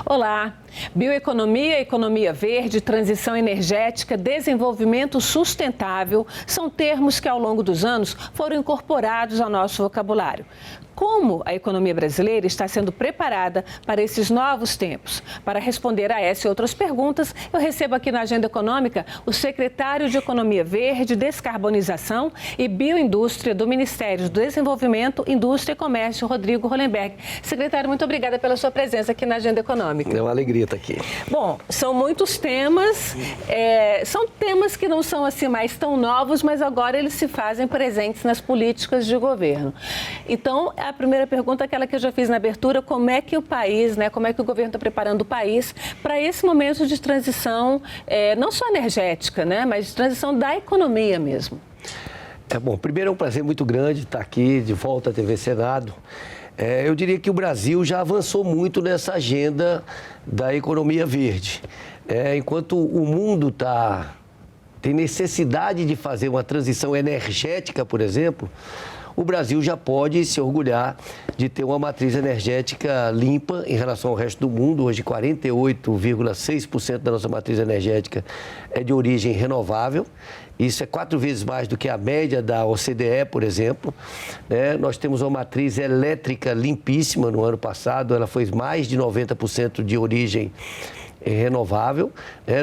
Olá! Bioeconomia, economia verde, transição energética, desenvolvimento sustentável são termos que ao longo dos anos foram incorporados ao nosso vocabulário. Como a economia brasileira está sendo preparada para esses novos tempos? Para responder a essa e outras perguntas, eu recebo aqui na Agenda Econômica o secretário de Economia Verde, Descarbonização e Bioindústria do Ministério do Desenvolvimento, Indústria e Comércio, Rodrigo Hollenberg. Secretário, muito obrigada pela sua presença aqui na Agenda Econômica. É uma alegria estar aqui. Bom, são muitos temas, são temas que não são assim mais tão novos, mas agora eles se fazem presentes nas políticas de governo. Então, a primeira pergunta é aquela que eu já fiz na abertura: como é que o país, como é que o governo está preparando o país para esse momento de transição, não só energética, mas de transição da economia mesmo? Bom, primeiro é um prazer muito grande estar aqui de volta à TV Senado. Eu diria que o Brasil já avançou muito nessa agenda da economia verde. Enquanto o mundo tem necessidade de fazer uma transição energética, por exemplo, o Brasil já pode se orgulhar de ter uma matriz energética limpa em relação ao resto do mundo. Hoje, 48,6% da nossa matriz energética é de origem renovável. Isso é 4 vezes mais do que a média da OCDE, por exemplo. Nós temos uma matriz elétrica limpíssima. No ano passado, ela foi mais de 90% de origem renovável.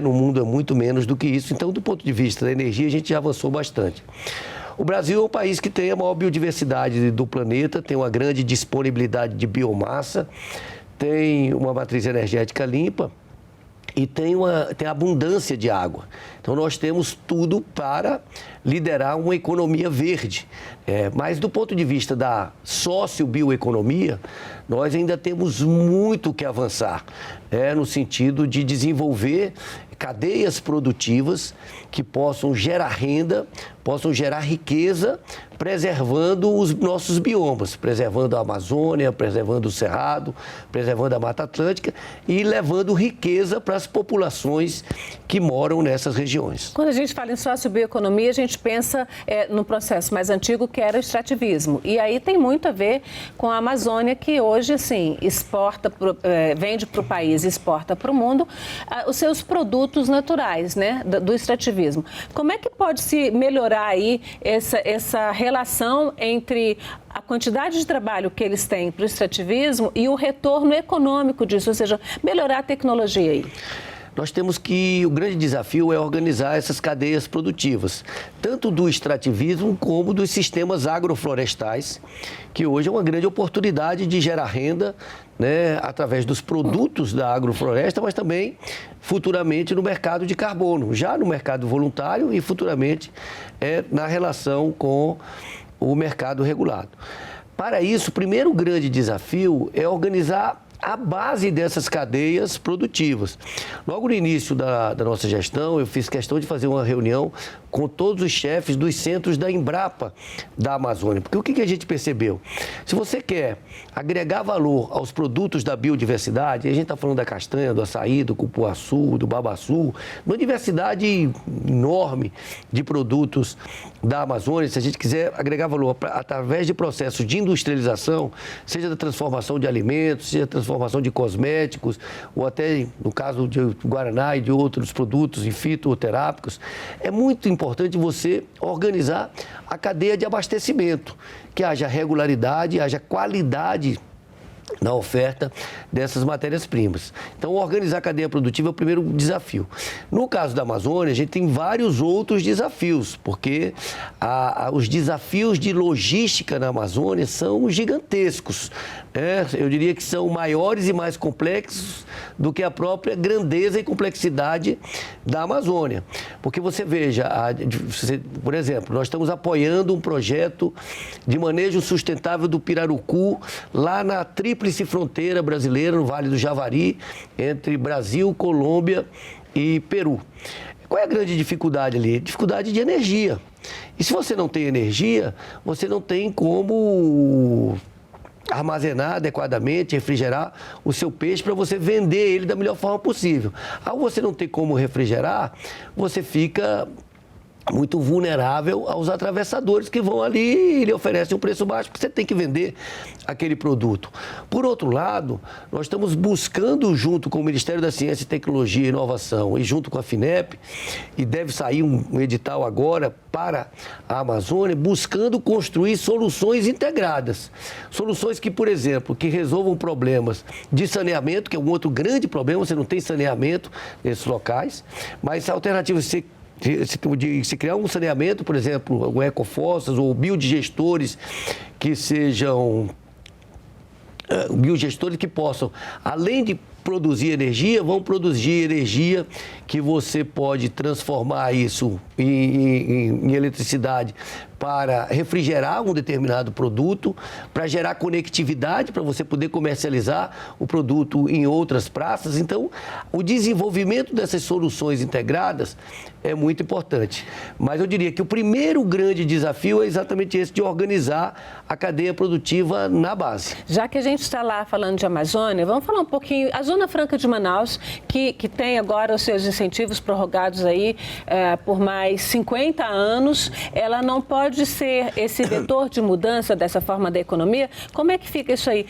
No mundo é muito menos do que isso. Então, do ponto de vista da energia, a gente já avançou bastante. O Brasil é um país que tem a maior biodiversidade do planeta, tem uma grande disponibilidade de biomassa, tem uma matriz energética limpa e tem abundância de água. Então, nós temos tudo para liderar uma economia verde. Mas, do ponto de vista da sociobioeconomia, nós ainda temos muito que avançar, no sentido de desenvolver cadeias produtivas que possam gerar renda, possam gerar riqueza, preservando os nossos biomas, preservando a Amazônia, preservando o Cerrado, preservando a Mata Atlântica e levando riqueza para as populações que moram nessas regiões. Quando a gente fala em sociobioeconomia, a gente pensa no processo mais antigo, que era o extrativismo. E aí tem muito a ver com a Amazônia, que hoje, assim, vende para o país e exporta para o mundo os seus produtos naturais, do extrativismo. Como é que pode se melhorar aí essa relação entre a quantidade de trabalho que eles têm para o extrativismo e o retorno econômico disso, ou seja, melhorar a tecnologia aí? Nós temos o grande desafio é organizar essas cadeias produtivas, tanto do extrativismo como dos sistemas agroflorestais, que hoje é uma grande oportunidade de gerar renda, através dos produtos da agrofloresta, mas também futuramente no mercado de carbono, já no mercado voluntário e futuramente na relação com o mercado regulado. Para isso, o primeiro grande desafio é organizar a base dessas cadeias produtivas. Logo no início da nossa gestão, eu fiz questão de fazer uma reunião com todos os chefes dos centros da Embrapa da Amazônia. Porque o que a gente percebeu? Se você quer agregar valor aos produtos da biodiversidade, a gente está falando da castanha, do açaí, do cupuaçu, do babaçu, uma diversidade enorme de produtos da Amazônia. Se a gente quiser agregar valor através de processos de industrialização, seja da transformação de alimentos, seja da transformação de cosméticos, ou até, no caso de guaraná e de outros produtos fitoterápicos, é muito importante você organizar a cadeia de abastecimento, que haja regularidade, haja qualidade na oferta dessas matérias-primas. Então, organizar a cadeia produtiva é o primeiro desafio. No caso da Amazônia, a gente tem vários outros desafios, porque os desafios de logística na Amazônia são gigantescos. Eu diria que são maiores e mais complexos do que a própria grandeza e complexidade da Amazônia. Porque você veja, por exemplo, nós estamos apoiando um projeto de manejo sustentável do pirarucu lá na tríplice fronteira brasileira, no Vale do Javari, entre Brasil, Colômbia e Peru. Qual é a grande dificuldade ali? Dificuldade de energia. E se você não tem energia, você não tem como armazenar adequadamente, refrigerar o seu peixe para você vender ele da melhor forma possível. Ao você não ter como refrigerar, você fica muito vulnerável aos atravessadores que vão ali e lhe oferecem um preço baixo, porque você tem que vender aquele produto. Por outro lado, nós estamos buscando, junto com o Ministério da Ciência, Tecnologia e Inovação e junto com a FINEP, e deve sair um edital agora para a Amazônia, buscando construir soluções integradas. Soluções que, por exemplo, que resolvam problemas de saneamento, que é um outro grande problema, você não tem saneamento nesses locais, mas alternativas se criar um saneamento, por exemplo, o ecofossas ou biodigestores que sejam biodigestores que possam, além de produzir energia, vão produzir energia que você pode transformar isso em eletricidade para refrigerar um determinado produto, para gerar conectividade, para você poder comercializar o produto em outras praças. Então, o desenvolvimento dessas soluções integradas é muito importante. Mas eu diria que o primeiro grande desafio é exatamente esse, de organizar a cadeia produtiva na base. Já que a gente está lá falando de Amazônia, vamos falar um pouquinho. A Zona Franca de Manaus, que tem agora os seus incentivos prorrogados aí por mais 50 anos, ela não pode ser esse vetor de mudança dessa forma da economia? Como é que fica isso aí?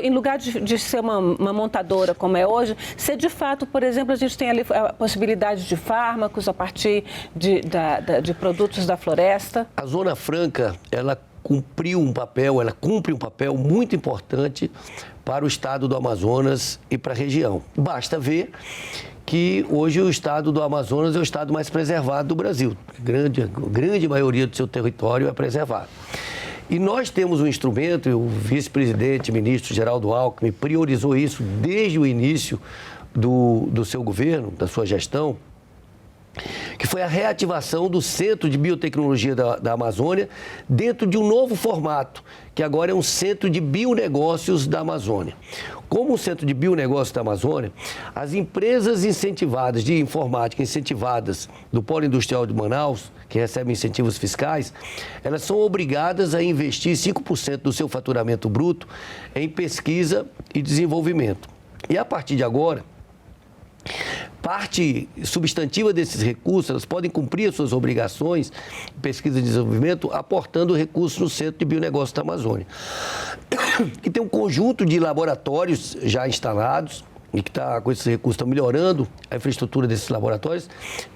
Em lugar de ser uma montadora como é hoje, ser de fato, por exemplo, a gente tem ali a possibilidade de fármacos a partir de produtos da floresta? A Zona Franca, ela cumpre um papel muito importante para o estado do Amazonas e para a região. Basta ver que hoje o estado do Amazonas é o estado mais preservado do Brasil. A grande maioria do seu território é preservado. E nós temos um instrumento, o vice-presidente, ministro Geraldo Alckmin, priorizou isso desde o início do seu governo, da sua gestão, que foi a reativação do Centro de Biotecnologia da Amazônia dentro de um novo formato, que agora é um Centro de Bionegócios da Amazônia. Como o Centro de Bionegócios da Amazônia, as empresas incentivadas de informática, incentivadas do Polo Industrial de Manaus, que recebem incentivos fiscais, elas são obrigadas a investir 5% do seu faturamento bruto em pesquisa e desenvolvimento. E a partir de agora, parte substantiva desses recursos, elas podem cumprir as suas obrigações em pesquisa e desenvolvimento, aportando recursos no Centro de Bionegócios da Amazônia, que tem um conjunto de laboratórios já instalados, e que com esses recursos estão melhorando a infraestrutura desses laboratórios,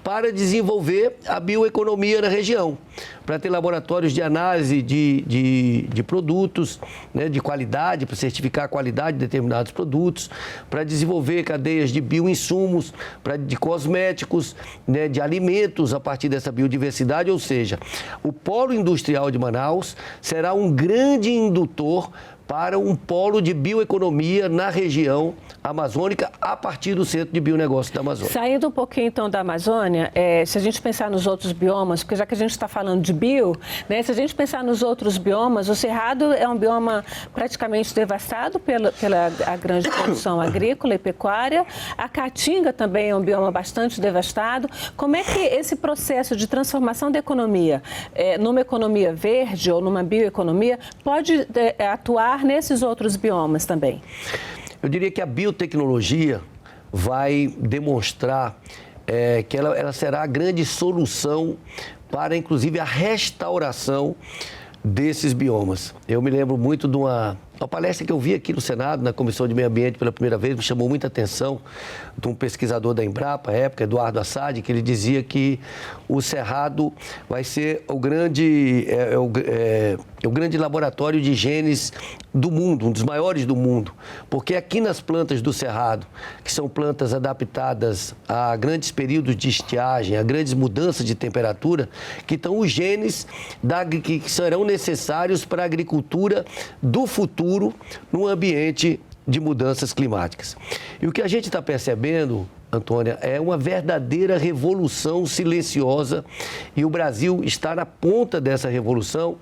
para desenvolver a bioeconomia na região, para ter laboratórios de análise de produtos, né, de qualidade, para certificar a qualidade de determinados produtos, para desenvolver cadeias de bioinsumos, de cosméticos, né, de alimentos a partir dessa biodiversidade, ou seja, o Polo Industrial de Manaus será um grande indutor para um polo de bioeconomia na região amazônica a partir do Centro de Bionegócios da Amazônia. Saindo um pouquinho então da Amazônia, se a gente pensar nos outros biomas, porque já que a gente está falando de bio, né, se a gente pensar nos outros biomas, o Cerrado é um bioma praticamente devastado pela a grande produção agrícola e pecuária, a Caatinga também é um bioma bastante devastado. Como é que esse processo de transformação da economia, numa economia verde ou numa bioeconomia, pode atuar nesses outros biomas também? Eu diria que a biotecnologia vai demonstrar que ela será a grande solução para, inclusive, a restauração desses biomas. Eu me lembro muito de uma palestra que eu vi aqui no Senado, na Comissão de Meio Ambiente, pela primeira vez, me chamou muita atenção, de um pesquisador da Embrapa, à época, Eduardo Assad, que ele dizia que o Cerrado vai ser o grande laboratório de genes do mundo, um dos maiores do mundo, porque aqui nas plantas do Cerrado, que são plantas adaptadas a grandes períodos de estiagem, a grandes mudanças de temperatura, que estão os genes que serão necessários para a agricultura do futuro num ambiente de mudanças climáticas. E o que a gente está percebendo, Antônia, é uma verdadeira revolução silenciosa, e o Brasil está na ponta dessa revolução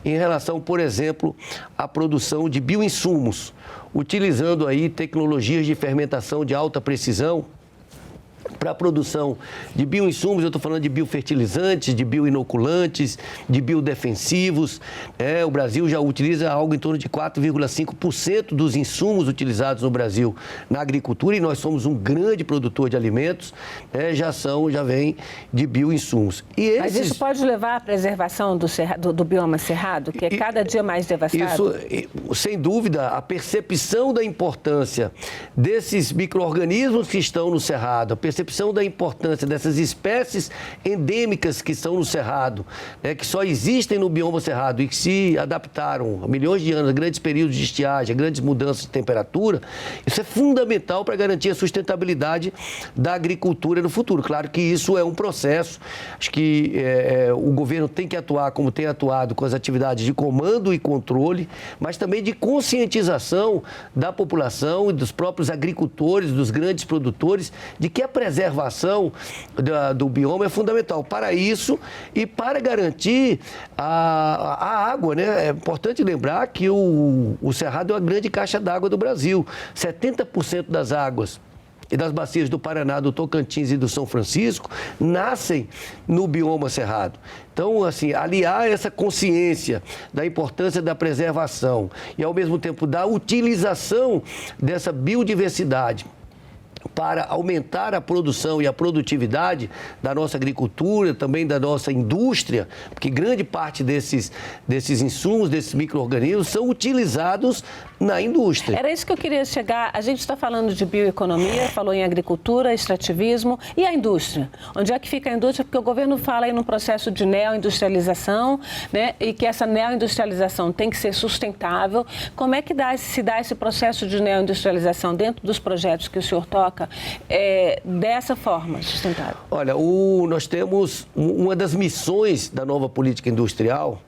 em relação, por exemplo, à produção de bioinsumos, utilizando aí tecnologias de fermentação de alta precisão, para a produção de bioinsumos, eu estou falando de biofertilizantes, de bioinoculantes, de biodefensivos. O Brasil já utiliza algo em torno de 4,5% dos insumos utilizados no Brasil na agricultura, e nós somos um grande produtor de alimentos, já vem de bioinsumos. Mas isso pode levar à preservação do bioma cerrado, que é cada dia mais devastado? Isso, sem dúvida, a percepção da importância desses micro-organismos que estão no cerrado, a percepção da importância dessas espécies endêmicas que estão no cerrado, que só existem no bioma cerrado e que se adaptaram há milhões de anos a grandes períodos de estiagem, a grandes mudanças de temperatura, isso é fundamental para garantir a sustentabilidade da agricultura no futuro. Claro que isso é um processo, acho que o governo tem que atuar como tem atuado com as atividades de comando e controle, mas também de conscientização da população e dos próprios agricultores, dos grandes produtores, de que a preservação do bioma é fundamental para isso e para garantir a água, né? É importante lembrar que o Cerrado é uma grande caixa d'água do Brasil. 70% das águas e das bacias do Paraná, do Tocantins e do São Francisco nascem no bioma cerrado. Então, assim, aliar essa consciência da importância da preservação e, ao mesmo tempo, da utilização dessa biodiversidade para aumentar a produção e a produtividade da nossa agricultura, também da nossa indústria, porque grande parte desses insumos, desses micro-organismos, são utilizados na indústria. Era isso que eu queria chegar. A gente está falando de bioeconomia, falou em agricultura, extrativismo e a indústria. Onde é que fica a indústria? Porque o governo fala aí num processo de neoindustrialização, né? E que essa neoindustrialização tem que ser sustentável. Como é que se dá esse processo de neoindustrialização dentro dos projetos que o senhor toca dessa forma sustentável? Olha, nós temos uma das missões da nova política industrial,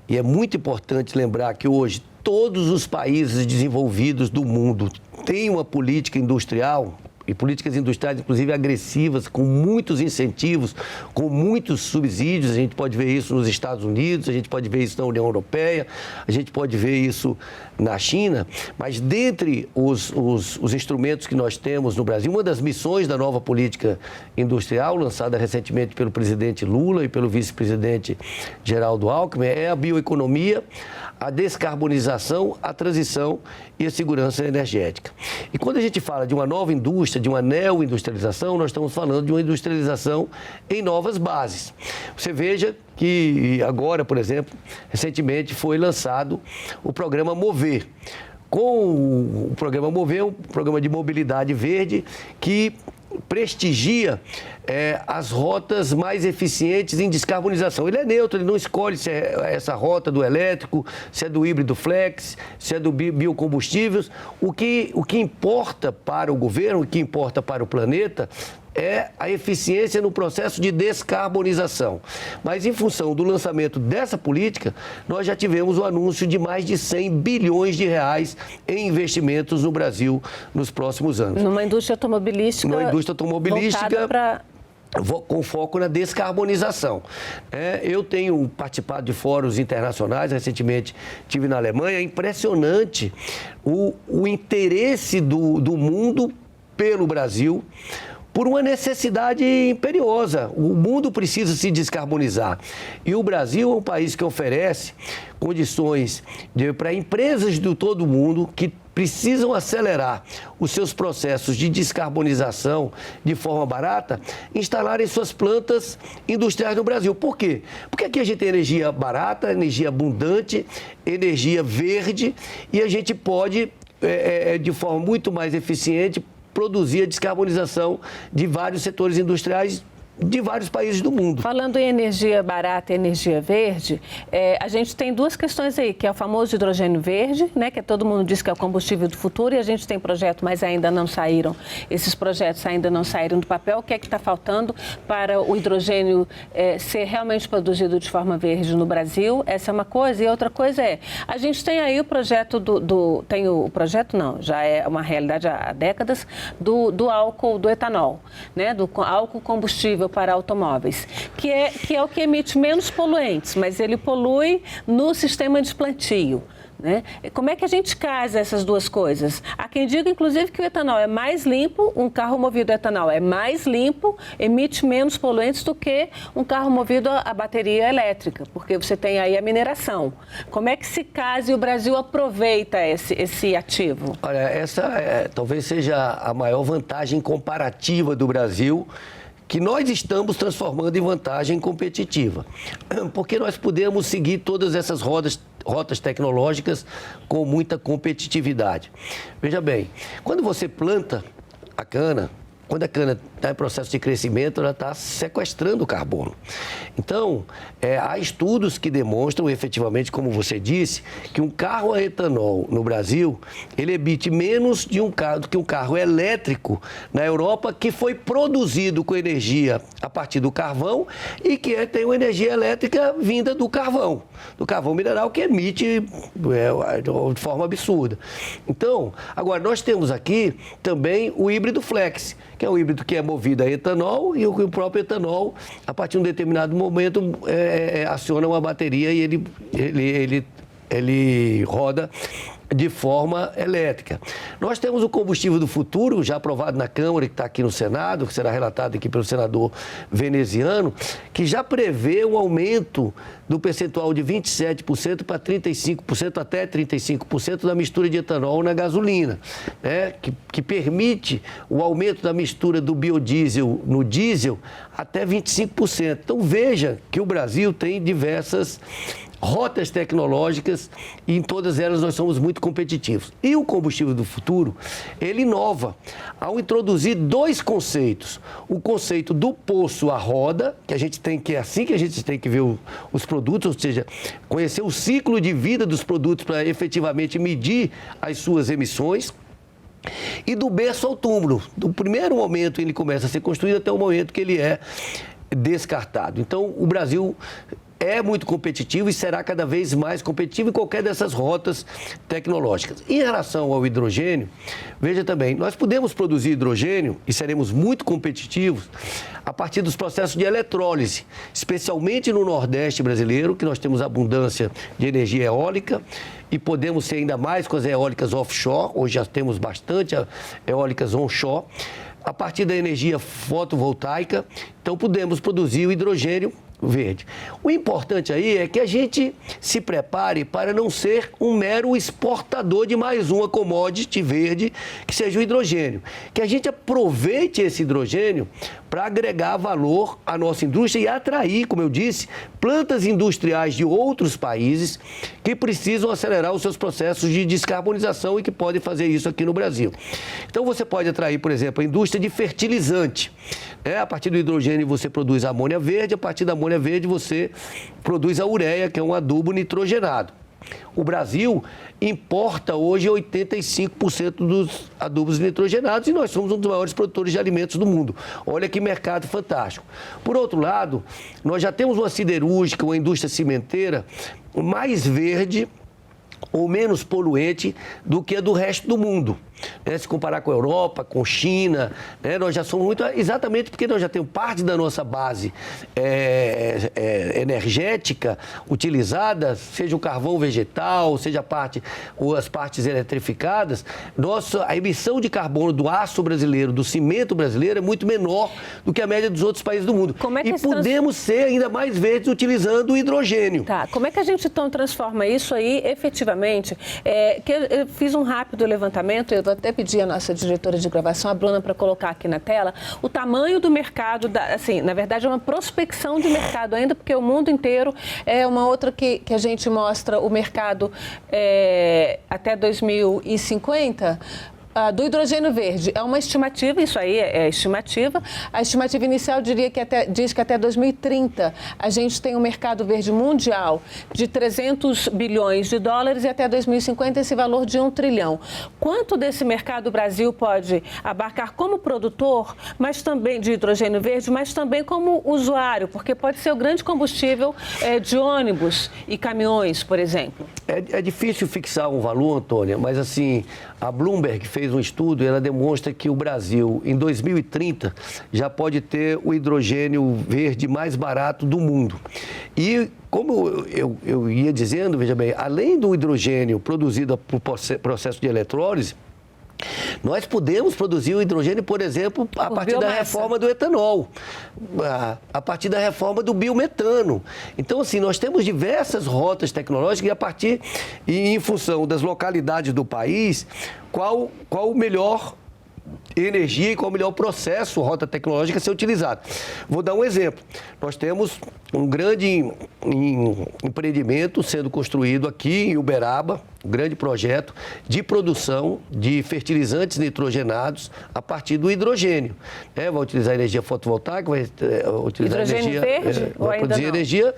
e é muito importante lembrar que hoje todos os países desenvolvidos do mundo têm uma política industrial, e políticas industriais, inclusive, agressivas, com muitos incentivos, com muitos subsídios. A gente pode ver isso nos Estados Unidos, a gente pode ver isso na União Europeia, a gente pode ver isso na China. Mas, dentre os instrumentos que nós temos no Brasil, uma das missões da nova política industrial, lançada recentemente pelo presidente Lula e pelo vice-presidente Geraldo Alckmin, é a bioeconomia, a descarbonização, a transição e a segurança energética. E quando a gente fala de uma nova indústria, de uma neoindustrialização, nós estamos falando de uma industrialização em novas bases. Você veja que agora, por exemplo, recentemente foi lançado o programa Mover. Com o programa Mover, um programa de mobilidade verde que prestigia as rotas mais eficientes em descarbonização. Ele é neutro, ele não escolhe se é essa rota do elétrico, se é do híbrido flex, se é do biocombustíveis. O que importa para o governo, o que importa para o planeta é a eficiência no processo de descarbonização. Mas, em função do lançamento dessa política, nós já tivemos o anúncio de mais de 100 bilhões de reais em investimentos no Brasil nos próximos anos. Numa indústria automobilística. Numa indústria automobilística pra... com foco na descarbonização. Eu tenho participado de fóruns internacionais, recentemente estive na Alemanha, é impressionante o interesse do mundo pelo Brasil, por uma necessidade imperiosa. O mundo precisa se descarbonizar. E o Brasil é um país que oferece condições para empresas de todo o mundo que precisam acelerar os seus processos de descarbonização de forma barata, instalarem suas plantas industriais no Brasil. Por quê? Porque aqui a gente tem energia barata, energia abundante, energia verde, e a gente pode, de forma muito mais eficiente, produzir a descarbonização de vários setores industriais de vários países do mundo. Falando em energia barata e energia verde, a gente tem duas questões aí, que é o famoso hidrogênio verde, né, que todo mundo diz que é o combustível do futuro, e a gente tem projeto, mas ainda não saíram. Esses projetos ainda não saíram do papel. O que é que está faltando para o hidrogênio ser realmente produzido de forma verde no Brasil? Essa é uma coisa. E outra coisa a gente tem aí o projeto já é uma realidade há décadas, do álcool, do etanol, né, do álcool combustível para automóveis, que é o que emite menos poluentes, mas ele polui no sistema de plantio, né? Como é que a gente casa essas duas coisas? Há quem diga, inclusive, que o etanol é mais limpo, um carro movido a etanol é mais limpo, emite menos poluentes do que um carro movido a bateria elétrica, porque você tem aí a mineração. Como é que se casa e o Brasil aproveita esse ativo? Olha, essa talvez seja a maior vantagem comparativa do Brasil, que nós estamos transformando em vantagem competitiva, porque nós podemos seguir todas essas rotas tecnológicas com muita competitividade. Veja bem, quando você planta a cana, quando a cana está em processo de crescimento, ela está sequestrando o carbono. Então, há estudos que demonstram efetivamente, como você disse, que um carro a etanol no Brasil, ele emite menos do que um carro elétrico na Europa, que foi produzido com energia a partir do carvão e que tem uma energia elétrica vinda do carvão mineral, que emite de forma absurda. Então, agora, nós temos aqui também o híbrido flex, que é um híbrido que é movido a etanol e o próprio etanol, a partir de um determinado momento, aciona uma bateria e ele roda de forma elétrica. Nós temos o combustível do futuro, já aprovado na Câmara, que está aqui no Senado, que será relatado aqui pelo senador veneziano, que já prevê um aumento do percentual de 27% para 35%, até 35% da mistura de etanol na gasolina, né? que permite o aumento da mistura do biodiesel no diesel até 25%. Então veja que o Brasil tem diversas rotas tecnológicas e em todas elas nós somos muito competitivos. E o combustível do futuro, ele inova ao introduzir dois conceitos. O conceito do poço à roda, que é assim que a gente tem que ver os produtos, ou seja, conhecer o ciclo de vida dos produtos para efetivamente medir as suas emissões. E do berço ao túmulo, do primeiro momento ele começa a ser construído até o momento que ele é descartado. Então, o Brasil é muito competitivo e será cada vez mais competitivo em qualquer dessas rotas tecnológicas. Em relação ao hidrogênio, veja também, nós podemos produzir hidrogênio e seremos muito competitivos a partir dos processos de eletrólise, especialmente no Nordeste brasileiro, que nós temos abundância de energia eólica e podemos ser ainda mais com as eólicas offshore, hoje já temos bastante eólicas onshore, a partir da energia fotovoltaica, então podemos produzir o hidrogênio verde. O importante aí é que a gente se prepare para não ser um mero exportador de mais uma commodity verde, que seja o hidrogênio. Que a gente aproveite esse hidrogênio para agregar valor à nossa indústria e atrair, como eu disse, plantas industriais de outros países que precisam acelerar os seus processos de descarbonização e que podem fazer isso aqui no Brasil. Então você pode atrair, por exemplo, a indústria de fertilizante. A partir do hidrogênio você produz a amônia verde, a partir da amônia verde você produz a ureia, que é um adubo nitrogenado. O Brasil importa hoje 85% dos adubos nitrogenados e nós somos um dos maiores produtores de alimentos do mundo. Olha que mercado fantástico. Por outro lado, nós já temos uma siderúrgica, uma indústria cimenteira mais verde ou menos poluente do que a do resto do mundo. Se comparar com a Europa, com China, nós já somos muito... Exatamente porque nós já temos parte da nossa base energética utilizada, seja o carvão vegetal, seja as partes eletrificadas. A emissão de carbono do aço brasileiro, do cimento brasileiro, é muito menor do que a média dos outros países do mundo. E podemos ser ainda mais verdes utilizando o hidrogênio. Tá. Como é que a gente então transforma isso aí efetivamente? Eu fiz um rápido levantamento, eu vou até pedir a nossa diretora de gravação, a Bruna, para colocar aqui na tela o tamanho do mercado, na verdade é uma prospecção de mercado ainda, porque o mundo inteiro é uma outra que a gente mostra o mercado até 2050. Do hidrogênio verde, é uma estimativa, isso aí é estimativa. A estimativa inicial diz que até 2030 a gente tem um mercado verde mundial de 300 bilhões de dólares e até 2050 esse valor de 1 trilhão. Quanto desse mercado o Brasil pode abarcar como produtor, mas também de hidrogênio verde, mas também como usuário, porque pode ser o grande combustível de ônibus e caminhões, por exemplo? É difícil fixar um valor, Antônia, mas assim, a Bloomberg fez fez um estudo e ela demonstra que o Brasil, em 2030, já pode ter o hidrogênio verde mais barato do mundo. E, como eu ia dizendo, veja bem, além do hidrogênio produzido por processo de eletrólise, nós podemos produzir o hidrogênio, por exemplo, a partir da reforma do etanol, a partir da reforma do biometano. Então, assim, nós temos diversas rotas tecnológicas e em função das localidades do país, qual o melhor energia e qual o melhor processo, rota tecnológica a ser utilizado. Vou dar um exemplo. Nós temos um grande empreendimento sendo construído aqui em Uberaba, um grande projeto de produção de fertilizantes nitrogenados a partir do hidrogênio. Vai utilizar energia fotovoltaica, vai utilizar hidrogênio verde? Vai produzir energia,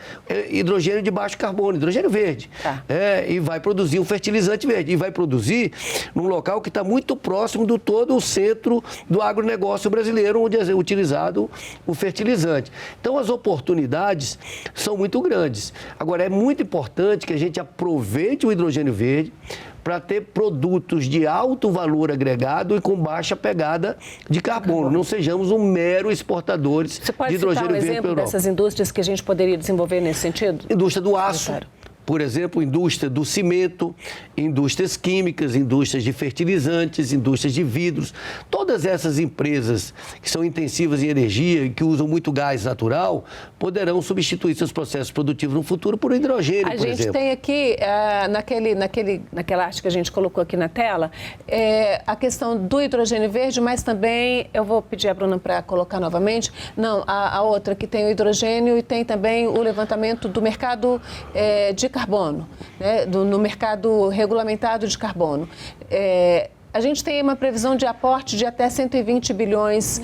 hidrogênio de baixo carbono, hidrogênio verde. Tá. E vai produzir um fertilizante verde. E vai produzir num local que está muito próximo do todo o centro do agronegócio brasileiro, onde é utilizado o fertilizante. Então, as oportunidades são muito grandes. Agora, é muito importante que a gente aproveite o hidrogênio verde para ter produtos de alto valor agregado e com baixa pegada de carbono. Não sejamos um mero exportadores de hidrogênio verde para a Europa. Você pode citar um exemplo dessas indústrias que a gente poderia desenvolver nesse sentido? Indústria do aço. Por exemplo, indústria do cimento, indústrias químicas, indústrias de fertilizantes, indústrias de vidros. Todas essas empresas que são intensivas em energia e que usam muito gás natural, poderão substituir seus processos produtivos no futuro por hidrogênio, por exemplo. A gente tem aqui, naquela arte que a gente colocou aqui na tela, a questão do hidrogênio verde, mas também, eu vou pedir a Bruna para colocar novamente, não, a outra que tem o hidrogênio e tem também o levantamento do mercado de carbono, né, no mercado regulamentado de carbono. A gente tem uma previsão de aporte de até 120 bilhões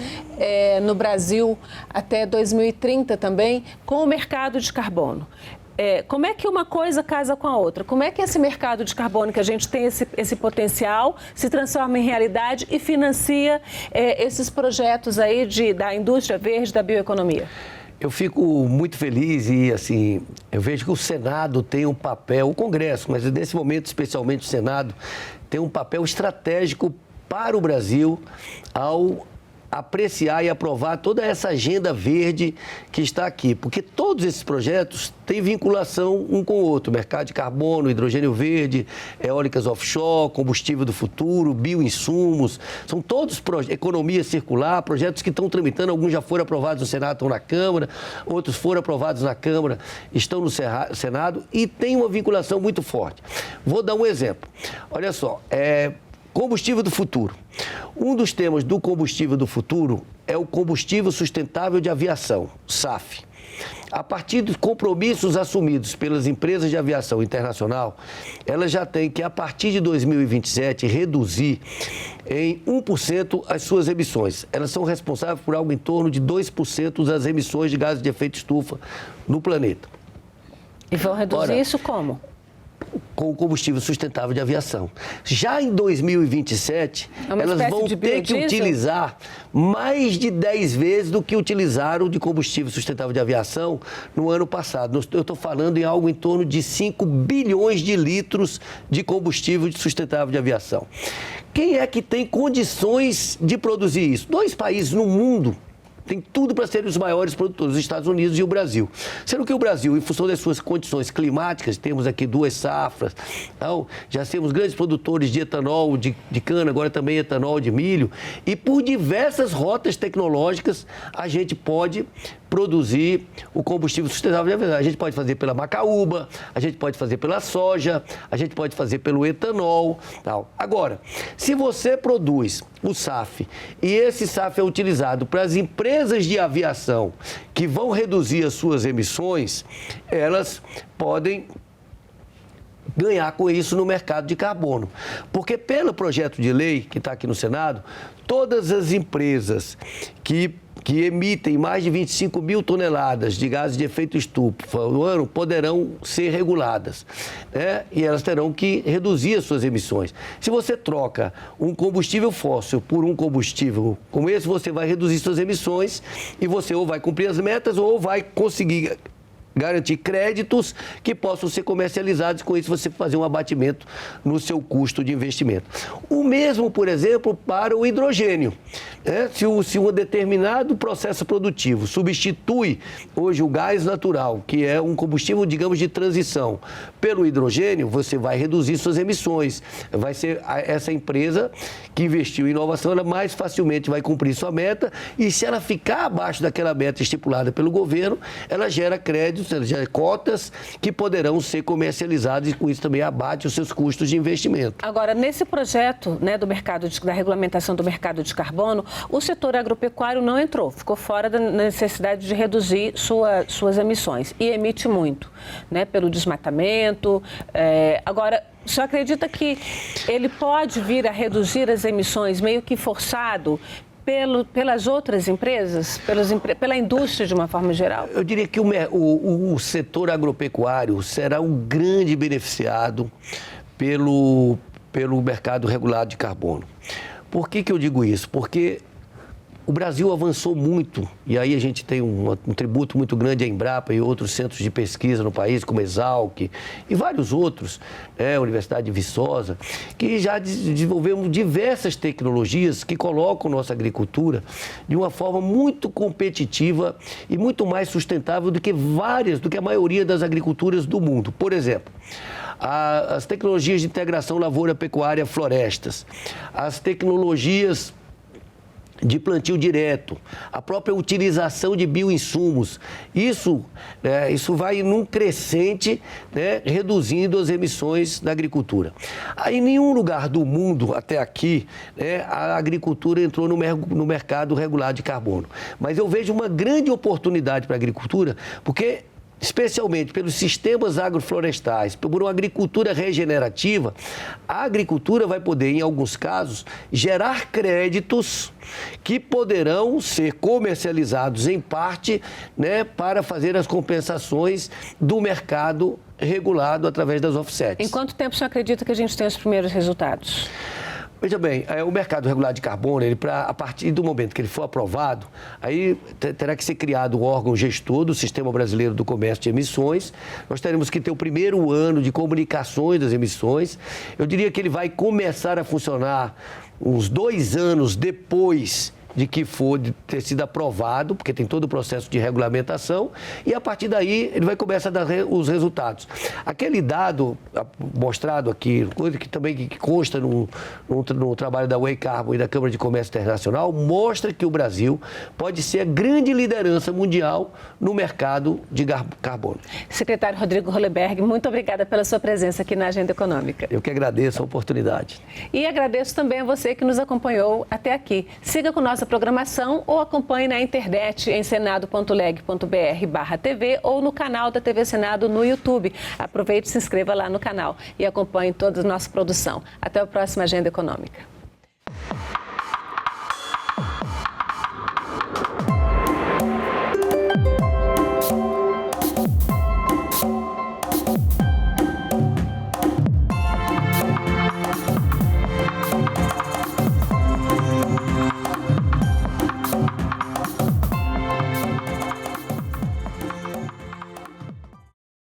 no Brasil até 2030 também, com o mercado de carbono. Como é que uma coisa casa com a outra? Como é que esse mercado de carbono, que a gente tem esse potencial, se transforma em realidade e financia esses projetos aí da indústria verde, da bioeconomia? Eu fico muito feliz e, assim, eu vejo que o Senado tem um papel, o Congresso, mas nesse momento, especialmente o Senado, tem um papel estratégico para o Brasil ao apreciar e aprovar toda essa agenda verde que está aqui. Porque todos esses projetos têm vinculação um com o outro. Mercado de carbono, hidrogênio verde, eólicas offshore, combustível do futuro, bioinsumos. São todos economia circular, projetos que estão tramitando. Alguns já foram aprovados no Senado, estão na Câmara. Outros foram aprovados na Câmara, estão no Senado. E tem uma vinculação muito forte. Vou dar um exemplo. Olha só, combustível do futuro. Um dos temas do combustível do futuro é o combustível sustentável de aviação, SAF. A partir dos compromissos assumidos pelas empresas de aviação internacional, elas já têm que, a partir de 2027, reduzir em 1% as suas emissões. Elas são responsáveis por algo em torno de 2% das emissões de gases de efeito estufa no planeta. E vão reduzir isso como? Com o combustível sustentável de aviação. Já em 2027, elas vão ter que utilizar mais de 10 vezes do que utilizaram de combustível sustentável de aviação no ano passado. Eu estou falando em algo em torno de 5 bilhões de litros de combustível sustentável de aviação. Quem é que tem condições de produzir isso? 2 países no mundo tem tudo para serem os maiores produtores, os Estados Unidos e o Brasil. Sendo que o Brasil, em função das suas condições climáticas, temos aqui 2 safras, então, já temos grandes produtores de etanol de cana, agora também etanol de milho, e por diversas rotas tecnológicas a gente pode produzir o combustível sustentável de aviação. A gente pode fazer pela macaúba, a gente pode fazer pela soja, a gente pode fazer pelo etanol, tal. Agora, se você produz o SAF e esse SAF é utilizado para as empresas de aviação que vão reduzir as suas emissões, elas podem ganhar com isso no mercado de carbono. Porque pelo projeto de lei que está aqui no Senado, todas as empresas que emitem mais de 25 mil toneladas de gases de efeito estufa no ano poderão ser reguladas, né? E elas terão que reduzir as suas emissões. Se você troca um combustível fóssil por um combustível como esse, você vai reduzir suas emissões e você ou vai cumprir as metas ou vai conseguir garantir créditos que possam ser comercializados, com isso você fazer um abatimento no seu custo de investimento. O mesmo, por exemplo, para o hidrogênio. Se um determinado processo produtivo substitui hoje o gás natural, que é um combustível, digamos, de transição, pelo hidrogênio, você vai reduzir suas emissões. Vai ser essa empresa que investiu em inovação, ela mais facilmente vai cumprir sua meta, e se ela ficar abaixo daquela meta estipulada pelo governo, ela gera créditos, ela gera cotas que poderão ser comercializadas, e com isso também abate os seus custos de investimento. Agora, nesse projeto, né, da regulamentação do mercado de carbono, o setor agropecuário não entrou, ficou fora da necessidade de reduzir suas emissões, e emite muito, né, pelo desmatamento. Agora, o senhor acredita que ele pode vir a reduzir as emissões meio que forçado pelas outras empresas, pela indústria de uma forma geral? Eu diria que o setor agropecuário será um grande beneficiado pelo mercado regulado de carbono. Por que eu digo isso? Porque o Brasil avançou muito, e aí a gente tem um tributo muito grande à Embrapa e outros centros de pesquisa no país, como Exalc e vários outros, a Universidade de Viçosa, que já desenvolvemos diversas tecnologias que colocam nossa agricultura de uma forma muito competitiva e muito mais sustentável do que a maioria das agriculturas do mundo. Por exemplo, as tecnologias de integração lavoura-pecuária-florestas, as tecnologias de plantio direto, a própria utilização de bioinsumos. Isso vai num crescente, né, reduzindo as emissões da agricultura. Em nenhum lugar do mundo, até aqui, né, a agricultura entrou no mercado regulado de carbono. Mas eu vejo uma grande oportunidade para a agricultura, porque especialmente pelos sistemas agroflorestais, por uma agricultura regenerativa, a agricultura vai poder, em alguns casos, gerar créditos que poderão ser comercializados em parte, né, para fazer as compensações do mercado regulado através das offsets. Em quanto tempo você acredita que a gente tem os primeiros resultados? Veja bem, o mercado regulado de carbono, a partir do momento que ele for aprovado, aí terá que ser criado um órgão gestor do Sistema Brasileiro do Comércio de Emissões. Nós teremos que ter o primeiro ano de comunicações das emissões. Eu diria que ele vai começar a funcionar uns 2 anos depois de que for ter sido aprovado, porque tem todo o processo de regulamentação, e a partir daí ele vai começar a dar os resultados. Aquele dado mostrado aqui, coisa que também consta no trabalho da Way Carbon e da Câmara de Comércio Internacional, mostra que o Brasil pode ser a grande liderança mundial no mercado de carbono. Secretário Rodrigo Hollenberg, muito obrigada pela sua presença aqui na Agenda Econômica. Eu que agradeço a oportunidade. E agradeço também a você que nos acompanhou até aqui. Siga com nossa programação ou acompanhe na internet em senado.leg.br/TV ou no canal da TV Senado no YouTube. Aproveite e se inscreva lá no canal e acompanhe toda a nossa produção. Até a próxima Agenda Econômica.